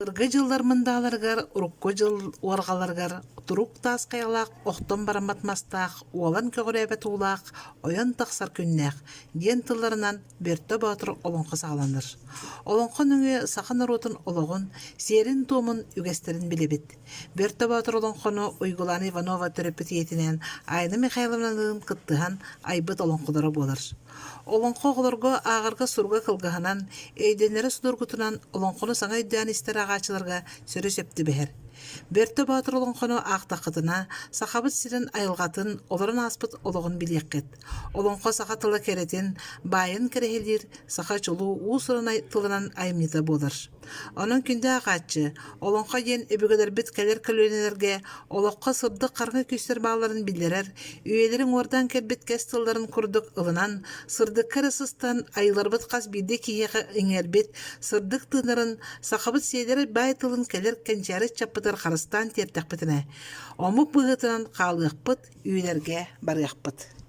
Ыргы жыллар мындаларгар, урукко жыл уаргаларгар, турук тас каялак, охтон бараматмастаах, уолан көгөрөбөт уулаах, ойон тахсар күннәк, диен тылларынан Бөртө Батыр олонқы сағаланыр. Олонқы нүңе сақын оротын ологон, серин туомун үгестерин билебит. Бөртө Батыр олонқыны Уйгулан Иванова төрөпүт етінен Айна Михайловнанын кыттыхан айбыт олонқылары болар. Олонқы оғылырға ағырға сурға кылғанан, эйденері судыргутунан олонқыны саңа үддән истер ағачыларға сөрі сөпті бәхер. Бөртө Батыр олонқыны ақтақытына, сақабыт сирен айылғатын, оларын аспыт олығын білеқет. Олонқы сақа тылы керетін, байын керехелдер, сақа чулу уысырын тылынан айметі болыр. Оның күнде ағатчы, олонқы ен өбігілер біт кәлер көлөнелерге, олыққа сырды қарғы көстер бағларын білдерер, үйелерін ордан кәлбет кәс тылларын күрдік ылынан, сырды кәрісістан айыларбыт қас биде кейеғі іңербет, сырдық тынырын, сақабыт сейдері бай тылын кәлер кәнчәрі чаппытыр қарыстан тертәқпітіне. Омық бұғытынан қалықпыт, үйлерге барықпыт.